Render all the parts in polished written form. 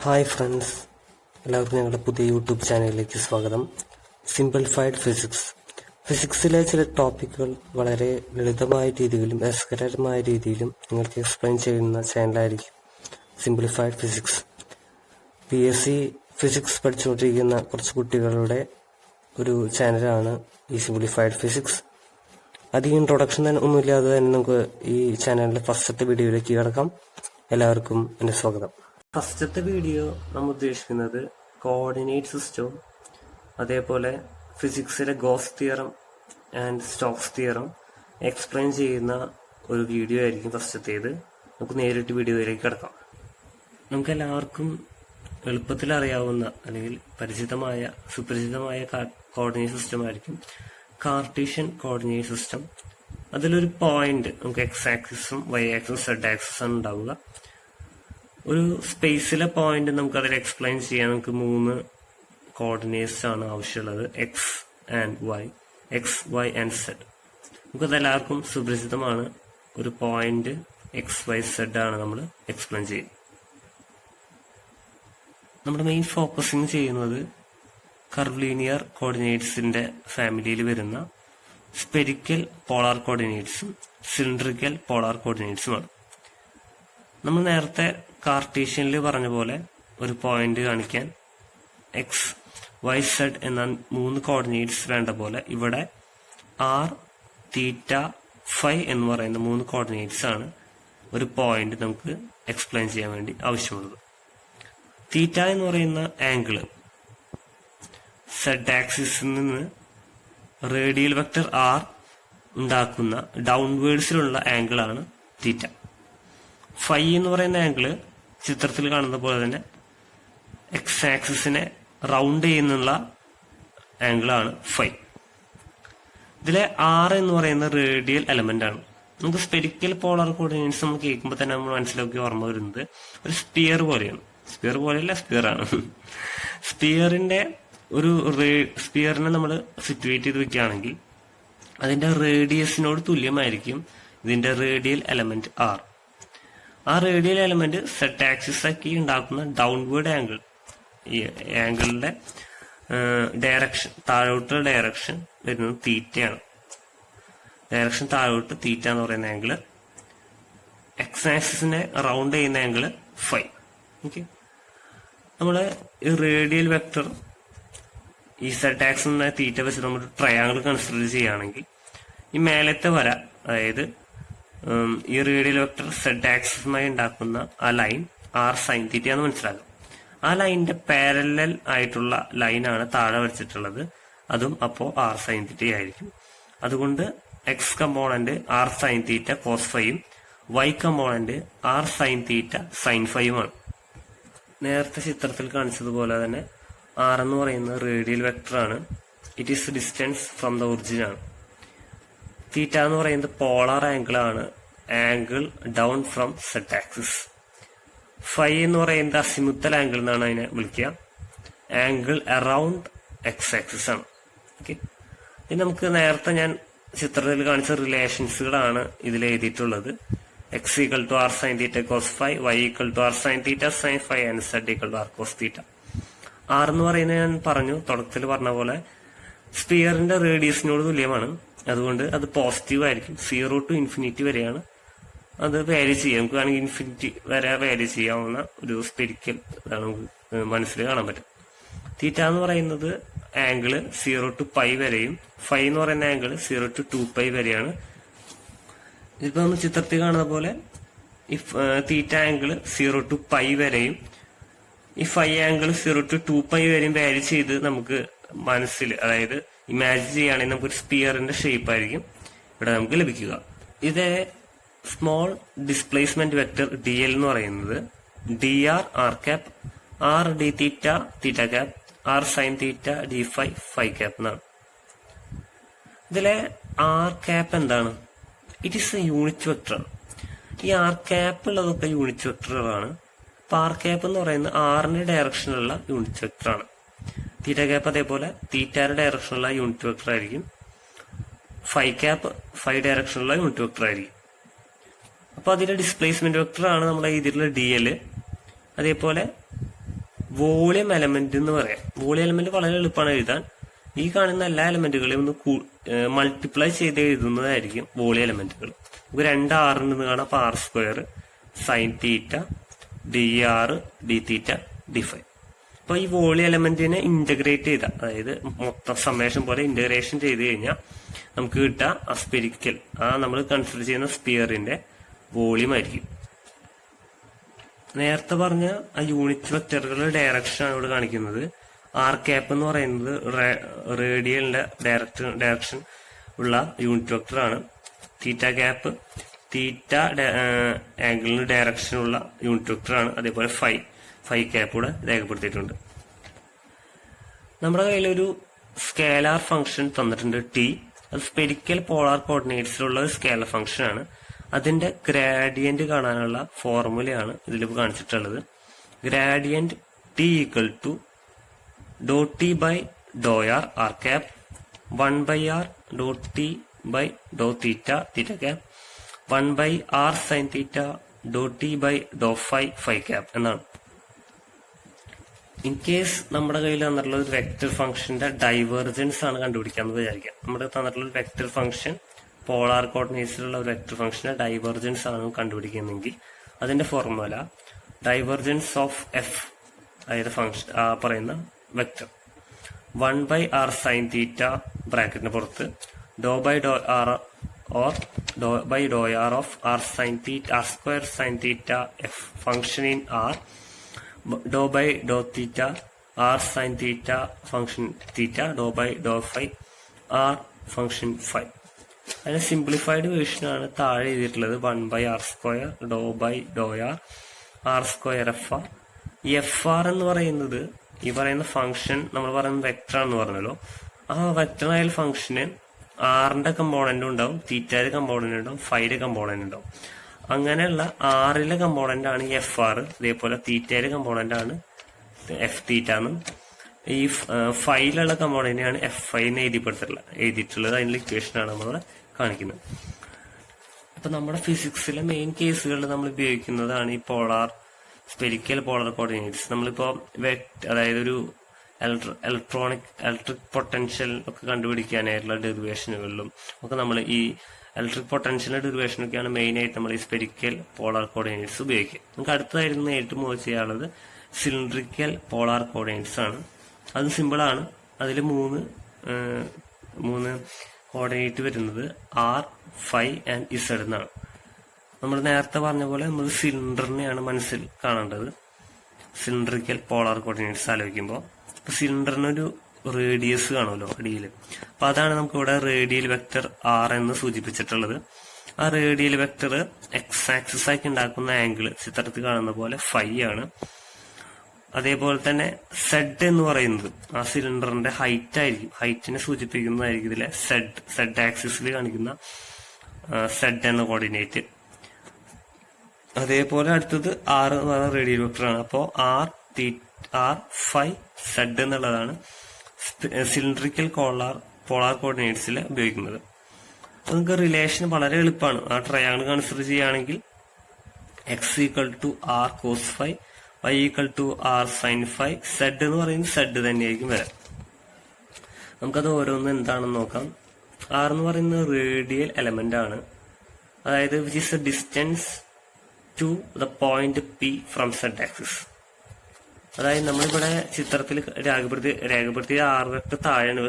Hi friends, എല്ലാവർക്കും ഞങ്ങളുടെ പുതിയ യൂട്യൂബ് ചാനലിലേക്ക് സ്വാഗതം. Simplified physics. ഫിസിക്സിലെ ചില ടോപ്പിക്കുകൾ വളരെ ലളിതമായ രീതിയിലും രസകരമായ രീതിയിലും നിങ്ങൾക്ക് എക്സ്പ്ലെയിൻ ചെയ്യുന്ന ചാനലായിരിക്കും സിംപ്ലിഫൈഡ് ഫിസിക്സ്. PSC ഫിസിക്സ് പഠിച്ചുകൊണ്ടിരിക്കുന്ന കുറച്ച് കുട്ടികളുടെ ഒരു ചാനലാണ് ഈ സിംപ്ലിഫൈഡ് ഫിസിക്സ്. അധികം ഇൻട്രൊഡക്ഷൻ ഒന്നുമില്ലാതെ തന്നെ നമുക്ക് ഈ ചാനലിലെ ഫസ്റ്റത്തെ വീഡിയോയിലേക്ക് കിടക്കാം. എല്ലാവർക്കും എൻ്റെ സ്വാഗതം. ഫസ്റ്റത്തെ വീഡിയോ നമ്മൾ ഉദ്ദേശിക്കുന്നത് കോർഡിനേറ്റ് സിസ്റ്റവും അതേപോലെ ഫിസിക്സിലെ Gauss theorem and Stokes theorem explain ചെയ്യുന്ന ഒരു വീഡിയോ ആയിരിക്കും ഫസ്റ്റത്തേത്. നമുക്ക് നേരിട്ട് വീഡിയോയിലേക്ക് കിടക്കാം. നമുക്ക് എല്ലാവർക്കും എളുപ്പത്തിൽ അറിയാവുന്ന അല്ലെങ്കിൽ സുപരിചിതമായ കോർഡിനേറ്റ് സിസ്റ്റം ആയിരിക്കും കാർട്ടീഷ്യൻ കോർഡിനേറ്റ് സിസ്റ്റം. അതിലൊരു പോയിന്റ് നമുക്ക് എക്സ് ആക്സിസും വൈ ആക്സിസും സെഡ് ആക്സിസും ആണ് ഉണ്ടാവുക. ഒരു സ്പേസിലെ പോയിന്റ് നമുക്ക് അതിൽ എക്സ്പ്ലെയിൻ ചെയ്യാൻ നമുക്ക് 3 കോർഡിനേറ്റ്സ് ആണ് ആവശ്യമുള്ളത്: X and Y and Z. നമുക്കത് എല്ലാവർക്കും സുപരിചിതമാണ്. ഒരു പോയിന്റ് എക്സ് വൈ സെഡ് ആണ് നമ്മൾ എക്സ്പ്ലെയിൻ ചെയ്യുന്നത്. നമ്മുടെ മെയിൻ ഫോക്കസിങ് ചെയ്യുന്നത് കർവ്ലീനിയർ കോർഡിനേറ്റ്സിന്റെ ഫാമിലിയിൽ വരുന്ന സ്പെരിക്കൽ പോളാർ കോർഡിനേറ്റ്സും സിലിണ്ടറിക്കൽ പോളാർ കോർഡിനേറ്റ്സുമാണ്. നമ്മൾ നേരത്തെ കാർട്ടീഷ്യനിൽ പറഞ്ഞ പോലെ ഒരു പോയിന്റ് കാണിക്കാൻ എക്സ് വൈ സെഡ് എന്ന 3 കോർഡിനേറ്റ്സ് വേണ്ട പോലെ ഇവിടെ ആർ, തീറ്റ, ഫൈ എന്ന് പറയുന്ന 3 കോർഡിനേറ്റ്സ് ആണ് ഒരു പോയിന്റ് നമുക്ക് എക്സ്പ്ലെയിൻ ചെയ്യാൻ വേണ്ടി ആവശ്യമുള്ളത്. തീറ്റ എന്ന് പറയുന്ന ആംഗിള് സെഡ് ആക്സിസിൽ നിന്ന് റേഡിയൽ വെക്ടർ ആർ ഉണ്ടാക്കുന്ന ഡൗൺവേർഡ്സിലുള്ള ആംഗിളാണ് തീറ്റ. ഫൈ എന്ന് പറയുന്ന ആംഗിള് ചിത്രത്തിൽ കാണുന്ന പോലെ തന്നെ എക്സ് ആക്സിസിനെ റൗണ്ട് ചെയ്യുന്നുള്ള ആംഗിളാണ് ഫൈ. ഇതിലെ ആർ എന്ന് പറയുന്ന റേഡിയൽ എലമെന്റ് ആണ്. നമുക്ക് സ്പെരിക്കൽ പോളാർ കോർഡിനേറ്റ്സ് നമ്മൾ കേൾക്കുമ്പോൾ തന്നെ നമ്മൾ മനസ്സിലാക്കി ഓർമ്മ വരുന്നത് ഒരു സ്പിയർ പോലെയാണ്. സ്പിയർ പോലെയല്ല, സ്പിയർ ആണ്. സ്പിയറിനെ നമ്മൾ സിറ്റുവേറ്റ് ചെയ്ത് വെക്കുകയാണെങ്കിൽ അതിന്റെ റേഡിയസിനോട് തുല്യമായിരിക്കും ഇതിന്റെ റേഡിയൽ എലമെന്റ് ആർ. ആ റേഡിയൽ എലമെന്റ് സെഡ് ആക്സിസ് ആക്കി ഉണ്ടാക്കുന്ന ഡൗൺവേർഡ് ആംഗിൾ, ഈ ആംഗിളിന്റെ ഡയറക്ഷൻ, താഴോട്ട് ഡയറക്ഷൻ വരുന്നത് തീറ്റയാണ്. ഡയറക്ഷൻ താഴോട്ട് തീറ്റ എന്ന് പറയുന്ന ആംഗിള്, എക്സ് ആക്സിസിനെ റൗണ്ട് ചെയ്യുന്ന ആംഗിള് ഫൈ. ഓക്കെ, നമ്മള് ഈ റേഡിയൽ വെക്ടർ ഈ സെഡ് ആക്സിസ് തീറ്റ വെച്ച് നമ്മൾ ട്രയാങ്കിൾ കൺസിഡർ ചെയ്യുകയാണെങ്കിൽ ഈ മേലത്തെ വര, അതായത് ഈ റേഡിയൽ വെക്ടർ സെഡ് ആക്സിസുമായി ഉണ്ടാക്കുന്ന ആ ലൈൻ ആർ സൈൻ തീറ്റ എന്ന് മനസ്സിലാക്കാം. ആ ലൈനിന്റെ പാരലൽ ആയിട്ടുള്ള ലൈനാണ് താഴെ വരച്ചിട്ടുള്ളത്. അതും അപ്പോ ആർ സൈൻ തീറ്റ ആയിരിക്കും. അതുകൊണ്ട് x component r sine theta cos ഫൈയും y component r sine theta sine ഫൈയുമാണ്. നേരത്തെ ചിത്രത്തിൽ കാണിച്ചതുപോലെ തന്നെ ആർ എന്ന് പറയുന്ന റേഡിയൽ വെക്ടർ ആണ്. It is distance from the origin ആണ്. തീറ്റ എന്ന് പറയുന്നത് പോളാർ ആംഗിൾ ആണ്, angle down from Z axis. Phi എന്ന് പറയുന്നത് അസിമുത്തൽ ആംഗിൾ എന്നാണ് അതിനെ വിളിക്കുക, ആംഗിൾ അറൌണ്ട് എക്സ് ആക്സിസ് ആണ്. ഓക്കെ, ഇത് നമുക്ക് നേരത്തെ ഞാൻ ചിത്രത്തിൽ കാണിച്ച റിലേഷൻസുകളാണ് ഇതിൽ എഴുതിയിട്ടുള്ളത്. X equal to R sine theta cos phi, Y equal to R sine theta sine phi and Z equal to R cos theta. R എന്ന് പറയുന്നത് ഞാൻ പറഞ്ഞു, തുടക്കത്തിൽ പറഞ്ഞ പോലെ സ്പിയറിന്റെ റേഡിയസിനോട് തുല്യമാണ്. അതുകൊണ്ട് അത് പോസിറ്റീവ് ആയിരിക്കും. 0 to ഇൻഫിനിറ്റി വരെയാണ് അത് വാരി ചെയ്യാം. നമുക്ക് വേണമെങ്കിൽ ഇൻഫിനിറ്റി വരെ വാരി ചെയ്യാവുന്ന ഒരു സ്പെരിക്കൽ ഇതാണ് നമുക്ക് മനസ്സിൽ കാണാൻ പറ്റും. തീറ്റ എന്ന് പറയുന്നത് ആംഗിള് 0 to പൈ വരെയും ഫൈ എന്ന് പറയുന്ന ആംഗിള് 0 to 2π വരെയാണ്. ഇപ്പൊ നമ്മൾ ചിത്രത്തിൽ കാണുന്ന പോലെ ഈ തീറ്റ ആംഗിള് 0 to പൈ വരെയും ഈ ഫൈ ആംഗിൾ 0 to 2π വരെയും വാരി ചെയ്ത് നമുക്ക് മനസ്സിൽ, അതായത് ഇമാജിൻ ചെയ്യുകയാണെങ്കിൽ നമുക്കൊരു സ്പിയറിന്റെ ഷേപ്പ് ആയിരിക്കും ഇവിടെ നമുക്ക് ലഭിക്കുക. ഇതേ സ്മോൾ ഡിസ്പ്ലേസ്മെന്റ് വെക്ടർ dl എന്ന് പറയുന്നത് dr r cap r d theta theta cap r sine theta d phi phi cap എന്നാണ്. ഇതിലെ r ക്യാപ് എന്താണ്? It is a unit vector. ഈ r ക്യാപ് ഉള്ളതൊക്കെ യൂണിറ്റ് വെക്ടറുകളാണ്. അപ്പൊ r ക്യാപ് എന്ന് പറയുന്നത് ആറിന്റെ ഡയറക്ഷനിലുള്ള യൂണിറ്റ് വെക്ടർ ആണ്. തീറ്റ ക്യാപ്പ് അതേപോലെ തീറ്റയുടെ ഡയറക്ഷനുള്ള യൂണിറ്റ് വെക്ടർ ആയിരിക്കും. ഫൈ ക്യാപ്പ് ഫൈ ഡയറക്ഷനുള്ള യൂണിറ്റ് വെക്ടർ ആയിരിക്കും. അപ്പൊ അതിന്റെ ഡിസ്പ്ലേസ്മെന്റ് വെക്ടർ ആണ് നമ്മുടെ ഇതിലുള്ള dl. അതേപോലെ വോളിയം എലമെന്റ് എന്ന് പറയാം. വോളിയം എലമെന്റ് വളരെ എളുപ്പമാണ് എഴുതാൻ. ഈ കാണുന്ന എല്ലാ എലമെന്റുകളെയും ഒന്ന് മൾട്ടിപ്ലൈ ചെയ്ത് എഴുതുന്നതായിരിക്കും വോളിയം എലമെന്റുകൾ. നമുക്ക് 2 R ഉണ്ടെന്ന് കാണാം. അപ്പൊ R² സൈൻ തീറ്റ dr d തീറ്റ d∅. അപ്പൊ ഈ വോളിയം എലമെന്റിനെ ഇന്റഗ്രേറ്റ് ചെയ്ത, അതായത് മൊത്തം സമ്മേഷൻ പോലെ ഇന്റഗ്രേഷൻ ചെയ്ത് കഴിഞ്ഞാൽ നമുക്ക് കിട്ടുക ആ സ്പെരിക്കൽ, നമ്മൾ കൺസിഡർ ചെയ്യുന്ന സ്പിയറിന്റെ വോളിയം ആയിരിക്കും. നേരത്തെ പറഞ്ഞ ആ യൂണിറ്റ് വെക്ടറുകളുടെ ഡയറക്ഷൻ ആണ് ഇവിടെ കാണിക്കുന്നത്. ആർ ക്യാപ്പ് എന്ന് പറയുന്നത് റേഡിയലിന്റെ ഡയറക്ഷൻ ഉള്ള യൂണിറ്റ് വെക്ടർ ആണ്. തീറ്റ ക്യാപ്പ് തീറ്റ ആംഗിളിന് ഡയറക്ഷൻ ഉള്ള യൂണിറ്റ് വെക്ടർ ആണ്. അതേപോലെ ഫൈ ക്യാപ്പ് കൂടെ രേഖപ്പെടുത്തിയിട്ടുണ്ട്. നമ്മുടെ കയ്യിലൊരു സ്കേലാർ ഫംഗ്ഷൻ തന്നിട്ടുണ്ട് ടി. അത് സ്പെരിക്കൽ പോളാർ കോർഡിനേറ്റ്സിലുള്ള ഒരു സ്കേലാർ ഫംഗ്ഷൻ ആണ്. അതിന്റെ ഗ്രാഡിയന്റ് കാണാനുള്ള ഫോർമുലയാണ് ഇതിലിപ്പോൾ കാണിച്ചിട്ടുള്ളത്. Gradient T equal to doh T by doh r r cap 1/r doh T by doh theta theta cap 1/r sine theta doh T by doh phi cap എന്നാണ്. In case നമ്മുടെ കയ്യിൽ തന്നിട്ടുള്ള ഒരു vector ഫംഗ്ഷന്റെ divergence ആണ് കണ്ടുപിടിക്കാന്ന് വിചാരിക്കാം. നമ്മുടെ തന്നിട്ടുള്ള ഒരു വെക്ടർ ഫംഗ്ഷൻ പോളാർ കോർഡിനേറ്റ്സിലുള്ള ഒരു വെക്ടർ ഫംഗ്ഷന്റെ ഡൈവേർജൻസ് ആണ് കണ്ടുപിടിക്കുന്നെങ്കിൽ അതിന്റെ ഫോർമുല ഡൈവേർജൻസ് ഓഫ് എഫ്, അതായത് ഫംഗ്ഷൻ പറയുന്ന വെക്ടർ 1/r സൈൻ തീറ്റ ബ്രാക്കറ്റിന് പുറത്ത് doh by doh r or doh by doh r of r sine theta R² sine theta F function in r doh by doh theta r sine theta function theta doh by doh phi r function phi. അതിന്റെ simplified version ആണ് താഴെ എഴുതിയിട്ടുള്ളത്. 1/r² doh by doh R² F r. ഈ F r എന്ന് പറയുന്നത് ഈ പറയുന്ന function നമ്മൾ പറയുന്ന വെക്ടർ ആണെന്ന് പറഞ്ഞല്ലോ. ആ വെക്ടർ ആയ ഫംഗ്ഷന് ആറിന്റെ കമ്പോണന്റ് ഉണ്ടാവും, തീറ്റയുടെ കമ്പോണന്റ് ഉണ്ടാവും, ഫൈയുടെ കമ്പോണന്റ് ഉണ്ടാവും. അങ്ങനെയുള്ള ആറിലെ കമ്പോണന്റ് ആണ് ഈ എഫ് ആർ. അതേപോലെ തീറ്റയുടെ കമ്പോണന്റ് ആണ് എഫ് തീറ്റ എന്നും ഈ ഫൈലുള്ള കമ്പോണന്റിനാണ് എഫ് ഐ എന്ന് എഴുതിയിട്ടുള്ളത്. അതിനുള്ള ഇക്വേഷൻ ആണ് നമ്മൾ കാണിക്കുന്നത്. അപ്പൊ നമ്മുടെ ഫിസിക്സിലെ മെയിൻ കേസുകളിൽ നമ്മൾ ഉപയോഗിക്കുന്നതാണ് ഈ സ്പെരിക്കൽ പോളാർ കോർഡിനേറ്റ്സ്. നമ്മളിപ്പോ അതായത് ഒരു ഇലക്ട്രിക് പൊട്ടൻഷ്യൽ ഒക്കെ കണ്ടുപിടിക്കാനായിട്ടുള്ള ഡെറിവേഷനുകളിലും ഒക്കെ നമ്മൾ ഈ ഇലക്ട്രിക് പൊട്ടൻഷ്യൽ ഡെറിവേഷനൊക്കെയാണ് മെയിൻ ആയിട്ട് നമ്മൾ ഈ സ്പെരിക്കൽ പോളാർ കോർഡിനേറ്റ്സ് ഉപയോഗിക്കുക. നമുക്ക് അടുത്തതായിരുന്നു നേരിട്ട് മൂവ് ചെയ്യാനുള്ളത് സിലിണ്ടറിക്കൽ പോളാർ കോർഡിനേറ്റ്സ് ആണ്. അത് സിമ്പിൾ ആണ്. അതിൽ മൂന്ന് കോർഡിനേറ്റ് വരുന്നത് ആർ, ഫൈ ആൻഡ് ഇസഡ് എന്നാണ്. നമ്മൾ നേരത്തെ പറഞ്ഞ പോലെ നമ്മൾ സിലിണ്ടറിനെയാണ് മനസ്സിൽ കാണേണ്ടത്. സിലിണ്ടറിക്കൽ പോളാർ കോർഡിനേറ്റ്സ് ആലോചിക്കുമ്പോൾ ഇപ്പൊ സിലിണ്ടറിനൊരു റേഡിയസ് കാണുമല്ലോ അടിയിൽ. അപ്പൊ അതാണ് നമുക്ക് ഇവിടെ റേഡിയൽ വെക്ടർ ആർ എന്ന് സൂചിപ്പിച്ചിട്ടുള്ളത്. ആ റേഡിയൽ വെക്ടർ എക്സ് ആക്സിസ് ആക്കി ഉണ്ടാക്കുന്ന ആംഗിൾ ചിത്രത്തിൽ കാണുന്ന പോലെ ഫൈ ആണ്. അതേപോലെ തന്നെ സെഡ് എന്ന് പറയുന്നത് ആ സിലിണ്ടറിന്റെ ഹൈറ്റ് ആയിരിക്കും. ഹൈറ്റിനെ സൂചിപ്പിക്കുന്നതായിരിക്കും ഇതിലെ സെഡ് ആക്സിസിൽ കാണിക്കുന്ന സെഡ് എന്ന കോർഡിനേറ്റ്. അതേപോലെ അടുത്തത് ആർ എന്ന് പറയുന്ന റേഡിയൽ വെക്ടർ ആണ്. അപ്പോൾ ആർ ഫൈ സെഡ് എന്നുള്ളതാണ് സിലിണ്ടറിക്കൽ പോളാർ കോർഡിനേറ്റ്സിൽ ഉപയോഗിക്കുന്നത്. നമുക്ക് റിലേഷൻ വളരെ എളുപ്പമാണ്. ആ ട്രയാങ്കിൾ കൺസിഡർ ചെയ്യുകയാണെങ്കിൽ X equal to R cos phi, y equal to R sine phi, Z എന്ന് പറയുന്നത് സെഡ് തന്നെയായിരിക്കും വരാം. നമുക്കത് ഓരോന്നും എന്താണെന്ന് നോക്കാം. ആർ എന്ന് പറയുന്നത് റേഡിയൽ എലമെന്റ് ആണ്. അതായത് which is a distance to the point P from Z axis. അതായത് നമ്മളിവിടെ ചിത്രത്തിൽ രേഖപ്പെടുത്തിയ ആർ വെക്ടർ താഴെയാണ്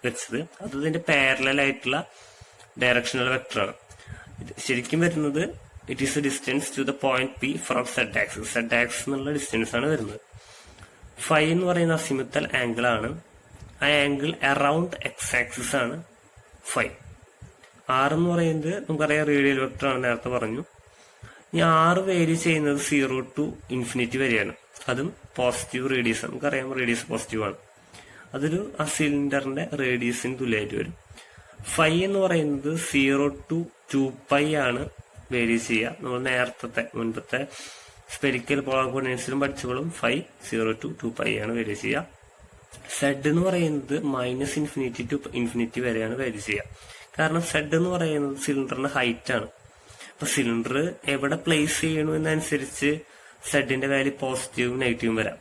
വെച്ചത്. അത് ഇതിന്റെ പാരലൽ ആയിട്ടുള്ള ഡയറക്ഷണൽ വെക്ടറാണ്. ശരിക്കും വരുന്നത് it is a distance to the point P from Z axis. Z axis എന്നുള്ള ഡിസ്റ്റൻസ് ആണ് വരുന്നത്. ഫൈ എന്ന് പറയുന്ന അസിമുത്തൽ ആംഗിൾ ആണ്. ആ ആംഗിൾ അറൌണ്ട് എക്സ് ആക്സിസ് ആണ് ഫൈ. ആർ എന്ന് പറയുന്നത് നമുക്കറിയാം റേഡിയൽ വെക്ടർ ആണ്, നേരത്തെ പറഞ്ഞു. ഈ ആറ് വേരി ചെയ്യുന്നത് 0 to ഇൻഫിനിറ്റി വരെയാണ്. അതും പോസിറ്റീവ് റേഡിയസ്. നമുക്കറിയാം റേഡിയസ് പോസിറ്റീവ് ആണ്. അതൊരു ആ സിലിണ്ടറിന്റെ റേഡിയസിന് തുല്യമായിട്ട് വരും. ഫൈ എന്ന് പറയുന്നത് 0 to 2π ആണ് വേരി ചെയ്യുക. നമ്മൾ മുൻപത്തെ സ്പെരിക്കൽ പോളാർ കോർഡിനേറ്റ്സിലും പഠിച്ചപ്പോഴും ഫൈ 0 to 2π ആണ് വേരി ചെയ്യുക. സെഡ് എന്ന് പറയുന്നത് -ഇൻഫിനിറ്റി ടു ഇൻഫിനിറ്റി വരെയാണ് വേരി ചെയ്യുക. കാരണം സെഡ് എന്ന് പറയുന്നത് സിലിണ്ടറിന്റെ ഹൈറ്റ് ആണ്. അപ്പൊ സിലിണ്ടർ എവിടെ പ്ലേസ് ചെയ്യണു എന്നനുസരിച്ച് സെഡിന്റെ വാല്യൂ പോസിറ്റീവും നെഗറ്റീവും വരാം.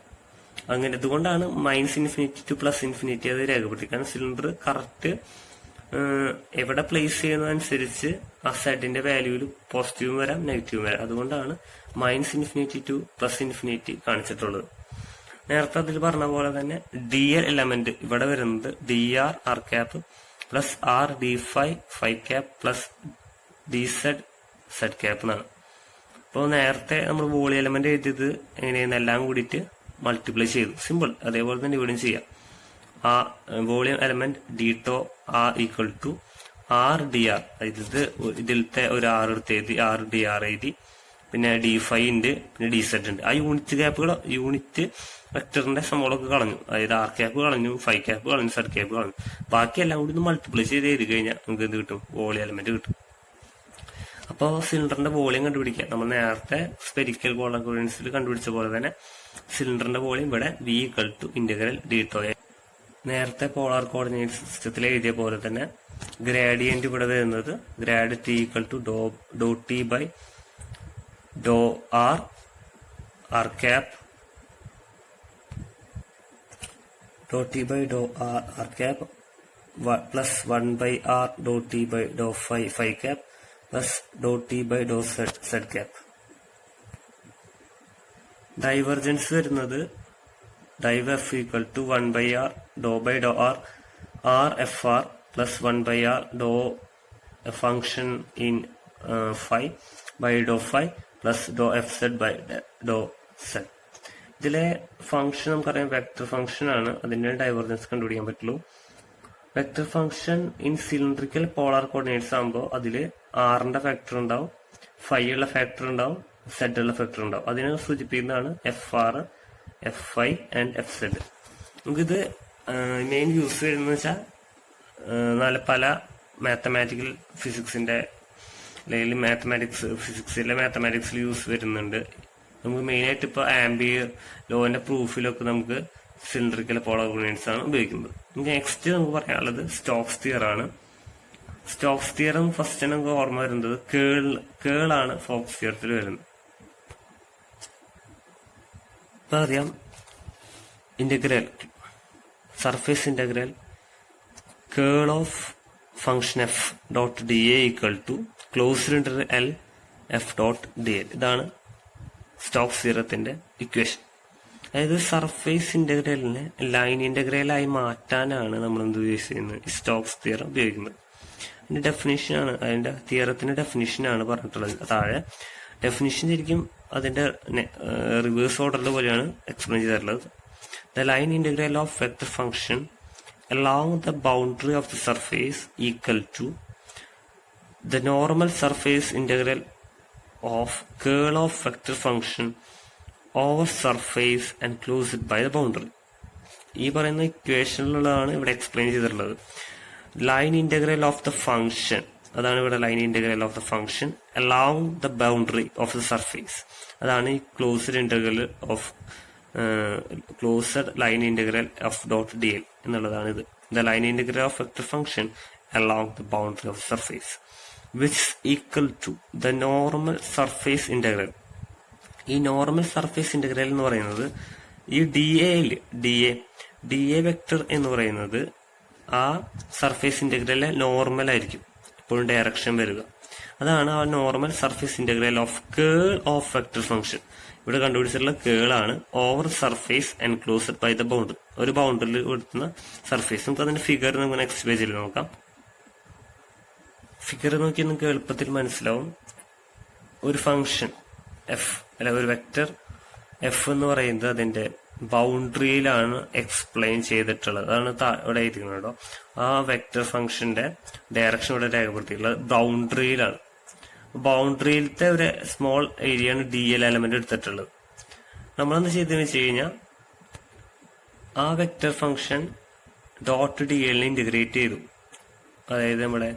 അങ്ങനെ ഇതുകൊണ്ടാണ് -ഇൻഫിനിറ്റി ടു +ഇൻഫിനിറ്റി അത് രേഖപ്പെടുത്തിക്കുന്നത്. സിലിണ്ടർ കറക്റ്റ് എവിടെ പ്ലേസ് ചെയ്യുന്നതനുസരിച്ച് ആ സെഡിന്റെ വാല്യൂവിൽ പോസിറ്റീവും വരാം നെഗറ്റീവും വരാം. അതുകൊണ്ടാണ് -ഇൻഫിനിറ്റി ടു +ഇൻഫിനിറ്റി കാണിച്ചിട്ടുള്ളത്. നേരത്തെ അതിൽ പറഞ്ഞ പോലെ തന്നെ DL എലമെന്റ് ഇവിടെ വരുന്നത് dr r cap plus r d5 cap plus dz z cap എന്നാണ്. അപ്പോൾ നേരത്തെ നമ്മൾ വോളിയം എലമെന്റ് എഴുതിയത് എങ്ങനെയായിരുന്നു, എല്ലാം കൂടിയിട്ട് മൾട്ടിപ്ലൈ ചെയ്തു, സിമ്പിൾ. അതേപോലെ തന്നെ ഇവിടെയും ചെയ്യാം. ആ volume element d r equal to r dr, ഇതിലത്തെ ഒരു r എടുത്ത് എഴുതി, r dr എഴുതി, പിന്നെ d5 ഉണ്ട്, പിന്നെ dz ഉണ്ട്. ആ യൂണിറ്റ് വെക്ടറിന്റെ സമോളൊക്കെ കളഞ്ഞു, അതായത് r ക്യാപ്പ് കളഞ്ഞു, 5 ക്യാപ്പ് കളഞ്ഞു, z ക്യാപ്പ് കളഞ്ഞു. ബാക്കി എല്ലാം കൂടി ഒന്ന് മൾട്ടിപ്ലൈ ചെയ്ത് എഴുതി കഴിഞ്ഞാൽ നമുക്ക് എന്ത് കിട്ടും, വോളിയം എലമെന്റ് കിട്ടും. അപ്പോൾ സിലിണ്ടറിന്റെ വോളിയം കണ്ടുപിടിക്കാം. നമ്മൾ നേരത്തെ സ്പെരിക്കൽ പോളാർ കോർഡിനേറ്റ്സിൽ കണ്ടുപിടിച്ച പോലെ തന്നെ സിലിണ്ടറിന്റെ വോളിയം ഇവിടെ v equal to integral d. നേരത്തെ പോളാർ കോർഡിനേറ്റ് സിസ്റ്റത്തിൽ എഴുതിയ പോലെ തന്നെ ഗ്രാഡിയന്റ് ഇവിടെ വരുന്നത് grad t equal to doh t by doh r cap doh t by doh r cap plus 1 by r doh t by Dr 5 cap plus doh t by Dr z cap. Divergence വരുന്നത് div f equal to 1 by r doh by doh r f r plus 1 by r Dr function in 5 by Dr 5 plus ഡോ f z by Dr z. ഇതിലെ function നമുക്കറിയാം vector function ആണ്, അതിന്റെ divergence കണ്ടുപിടിക്കാൻ പറ്റുള്ളൂ. Vector function in cylindrical polar coordinates ആകുമ്പോൾ അതിൽ ആറിന്റെ ഫാക്ടർ ഉണ്ടാവും, 5 ഉള്ള ഫാക്ടർ ഉണ്ടാവും, z ഉള്ള ഫാക്ടർ ഉണ്ടാവും. അതിനെ സൂചിപ്പിക്കുന്നതാണ് FR, F5 ആൻഡ് FZ. നമുക്കിത് മെയിൻ യൂസ് വരുന്നത് വെച്ചാൽ പല മാത്തമാറ്റിക്കൽ ഫിസിക്സിന്റെ അല്ലെങ്കിൽ മാത്തമാറ്റിക്സിൽ യൂസ് വരുന്നുണ്ട്. നമുക്ക് മെയിനായിട്ട് ഇപ്പോൾ ആംബിയർ ലോന്റെ പ്രൂഫിലൊക്കെ നമുക്ക് സിലിണ്ടറിക്കൽ പോളാർ കോർഡിനേറ്റ്സ് ആണ് ഉപയോഗിക്കുന്നത്. നെക്സ്റ്റ് നമുക്ക് പറയാനുള്ളത് സ്റ്റോക്സ് തിയർ ആണ്. സ്റ്റോക്സ് തിയറും ഫസ്റ്റ് നമുക്ക് ഓർമ്മ വരുന്നത് കേളാണ് സ്റ്റോക്സ് തിയറത്തിൽ വരുന്നത്. ഇപ്പൊ അറിയാം integral surface integral curl of function f dot dA equal to closed interval L f dot dl. ഇതാണ് സ്റ്റോക്സ് തിയറത്തിന്റെ ഇക്വേഷൻ. അതായത് സർഫേസ് ഇന്റഗ്രലിനെ ലൈൻ ഇന്റഗ്രലായി മാറ്റാനാണ് നമ്മൾ എന്ത് യൂസ് ചെയ്യുന്നത്, സ്റ്റോക്സ് തിയറം ഉപയോഗിക്കുന്നത്. അതിന്റെ ഡെഫിനിഷനാണ്, അതിന്റെ തിയറത്തിന്റെ ഡെഫിനിഷനാണ് പറഞ്ഞിട്ടുള്ളത് താഴെ. ഡെഫിനിഷൻ ശരിക്കും അതിന്റെ റിവേഴ്സ് ഓർഡറിൽ പോലെയാണ് എക്സ്പ്ലെയിൻ ചെയ്തിട്ടുള്ളത്. The line integral of vector function along the boundary of the surface equal to the normal surface integral of curl of vector function over surface enclosed by the boundary. ഈ പറയുന്ന ഇക്വേഷനിലുള്ളതാണ് ഇവിടെ explain ചെയ്തിട്ടുള്ളത്. Line integral of the function, അതാണ് ഇവിടെ line integral of the function along the boundary of the surface. അതാണ് ഈ closed integral of closed line integral of dot dl എന്നുള്ളതാണ് ഇത്. The line integral of vector function along the boundary of the surface which is equal to the normal surface integral. ഈ normal surface integral എന്ന് പറയുന്നത് ഈ DA vector എന്ന് പറയുന്നത് ആ surface ഇന്റഗ്രലിലെ normal ആയിരിക്കും എപ്പോഴും ഡയറക്ഷൻ വരിക. അതാണ് ആ normal surface integral of curl of vector function. ഇവിടെ കണ്ടുപിടിച്ചിട്ടുള്ള കേളാണ് over surface enclosed by the boundary. ഒരു ബൗണ്ടറിയിൽ കൊടുക്കുന്ന സർഫേസ്. നമുക്ക് അതിന്റെ ഫിഗർ നമുക്ക് നെക്സ്റ്റ് പേജിൽ നോക്കാം. ഫിഗർ നോക്കി നിങ്ങൾക്ക് എളുപ്പത്തിൽ മനസ്സിലാവും. ഒരു ഫംഗ്ഷൻ എഫ് അല്ല ഒരു വെക്ടർ എഫ് എന്ന് പറയുന്നത് അതിന്റെ ബൗണ്ടറിയിലാണ് എക്സ്പ്ലെയിൻ ചെയ്തിട്ടുള്ളത്. അതാണ് ഇവിടെ എഴുതിയിരിക്കുന്നത് കേട്ടോ. ആ വെക്ടർ ഫംഗ്ഷന്റെ ഡയറക്ഷൻ ഇവിടെ രേഖപ്പെടുത്തിയിട്ടുള്ളത് ബൗണ്ടറിയിലാണ്. ബൗണ്ടറിയിലത്തെ ഒരു സ്മോൾ ഏരിയയാണ് DL എലമെന്റ് എടുത്തിട്ടുള്ളത്. നമ്മളെന്ത് ചെയ്തെന്ന് വെച്ച് കഴിഞ്ഞാൽ ആ vector function dot DL integrate ചെയ്തു. അതായത് നമ്മുടെ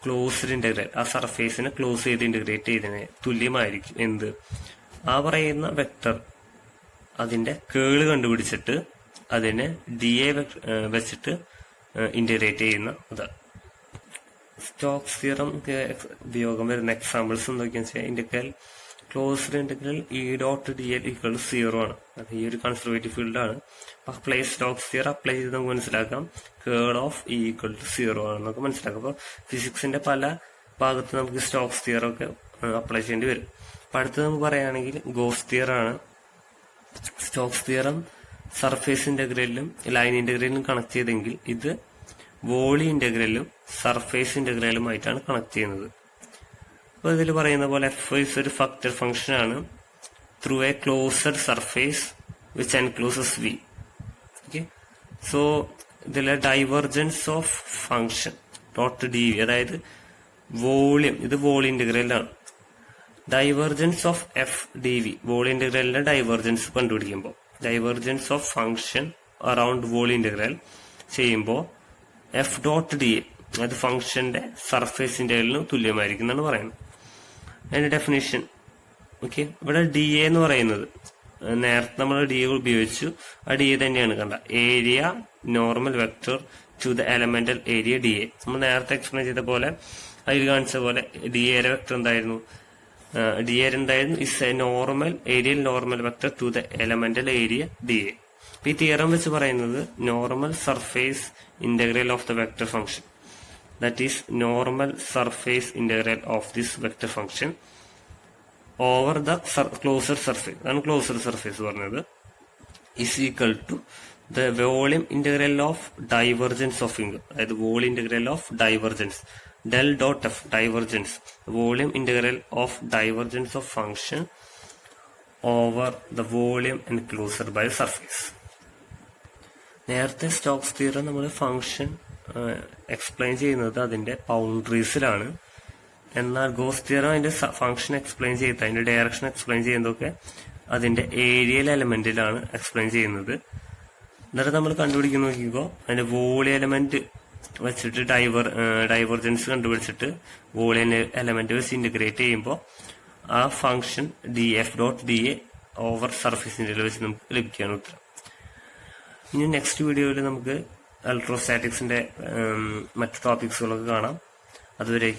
ക്ലോസ്ഡ് ഇന്റഗ്രൽ ആ സർഫേസിനെ ക്ലോസ് ചെയ്ത് ഇന്റഗ്രേറ്റ് ചെയ്തതിന് തുല്യമായിരിക്കും എന്ത്, ആ പറയുന്ന വെക്ടർ അതിന്റെ കേള് കണ്ടുപിടിച്ചിട്ട് അതിനെ DA വെച്ചിട്ട് ഇന്റഗ്രേറ്റ് ചെയ്യുന്ന അതാണ്. സ്റ്റോക്സ് തിയറം ഉപയോഗം വരുന്ന എക്സാമ്പിൾസ് എന്തൊക്കെയാണെന്ന് വെച്ചാൽ integral closed integral E dot D L equal 0 ആണ്. അത് ഈ ഒരു കൺസർവേറ്റീവ് ഫീൽഡാണ്. അപ്പൊ അപ്ലൈ സ്റ്റോക്സ് തിയറം അപ്ലൈ ചെയ്ത് നമുക്ക് മനസ്സിലാക്കാം curl of E equal to 0 ആണെന്നൊക്കെ മനസ്സിലാക്കാം. അപ്പൊ ഫിസിക്സിന്റെ പല ഭാഗത്ത് നമുക്ക് സ്റ്റോക്സ് തിയറം ഒക്കെ അപ്ലൈ ചെയ്യേണ്ടി വരും. അപ്പൊ അടുത്ത് നമുക്ക് പറയുകയാണെങ്കിൽ ഗോസ് തിയറം ആണ്. സ്റ്റോക്സ് തിയറം സർഫേസ് ഇന്റഗ്രലിലും ലൈൻ ഇന്റഗ്രലിലും കണക്ട് ചെയ്തെങ്കിൽ ഇത് വോളി ഇന്റഗ്രലിലും സർഫേസ് ഇന്റഗ്രലുമായിട്ടാണ് കണക്ട് ചെയ്യുന്നത്. അപ്പൊ ഇതിൽ പറയുന്ന പോലെ എഫ് ഇസ് ഒരു ഫാക്ടർ ഫംഗ്ഷൻ ആണ് through a closed surface which encloses V. Okay, so ഇതിലെ divergence of function dot d V, അതായത് വോളിയം, ഇത് വോളി ഇന്റഗ്രലാണ്. Divergence of F d V, volume ഇന്റഗ്രലിന്റെ ഡൈവർജൻസ് കണ്ടുപിടിക്കുമ്പോൾ divergence of function around volume integral ചെയ്യുമ്പോൾ F dot D A അത് ഫംഗ്ഷന്റെ surface ഇന്റഗ്രലിന് തുല്യമായിരിക്കും എന്നാണ് പറയുന്നത്. അതിന്റെ ഡെഫിനിഷൻ ഓക്കെ, ഇവിടെ ഡി എ എന്ന് പറയുന്നത് നേരത്തെ നമ്മൾ ഡി എ ഉപയോഗിച്ചു, ആ ഡി എ തന്നെയാണ് കണ്ട area normal vector to the elemental area D A. നമ്മൾ നേരത്തെ എക്സ്പ്ലെയിൻ ചെയ്ത പോലെ അതിൽ കാണിച്ച പോലെ ഡി എയുടെ വെക്ടർ എന്തായിരുന്നു, ഡി എ എന്തായിരുന്നു, is a normal areal normal vector to the elemental area D A. ഈ തിയറം വെച്ച് പറയുന്നത് normal surface integral of the vector function, that is normal surface integral of this vector function over the closer surface, അതാണ് closer surface പറഞ്ഞത്, is equal to the volume integral of divergence of ഇംഗ്, അതായത് volume integral of divergence del dot f divergence, volume integral of divergence of function over the volume enclosed by the surface. നേരത്തെ Stokes theorem നമ്മൾ function explain ചെയ്യുന്നത് അതിന്റെ ബൗണ്ടറീസിലാണ്. എന്നാൽ goes theorem അതിന്റെ function explain ചെയ്ത് അതിന്റെ ഡയറക്ഷൻ എക്സ്പ്ലെയിൻ ചെയ്യുന്നതൊക്കെ അതിന്റെ ഏരിയൽ എലമെന്റിലാണ് എക്സ്പ്ലെയിൻ ചെയ്യുന്നത്. എന്നിട്ട് നമ്മൾ കണ്ടുപിടിക്കുന്ന നോക്കിക്കോ, അതിന്റെ വോളി എലമെന്റ് വെച്ചിട്ട് ഡൈവർജൻസ് കണ്ടുപിടിച്ചിട്ട് വോളിയം എലമെന്റ് വെച്ച് ഇന്റഗ്രേറ്റ് ചെയ്യുമ്പോൾ ആ function D F dot D A over surface integral വെച്ച് നമുക്ക് ലഭിക്കുകയാണ് ഉത്തരം. ഇനി നെക്സ്റ്റ് വീഡിയോയിൽ നമുക്ക് ഇലക്ട്രോസ്റ്റാറ്റിക്സിന്റെ മറ്റു ടോപ്പിക്സുകളൊക്കെ കാണാം. അതുവരേക്ക്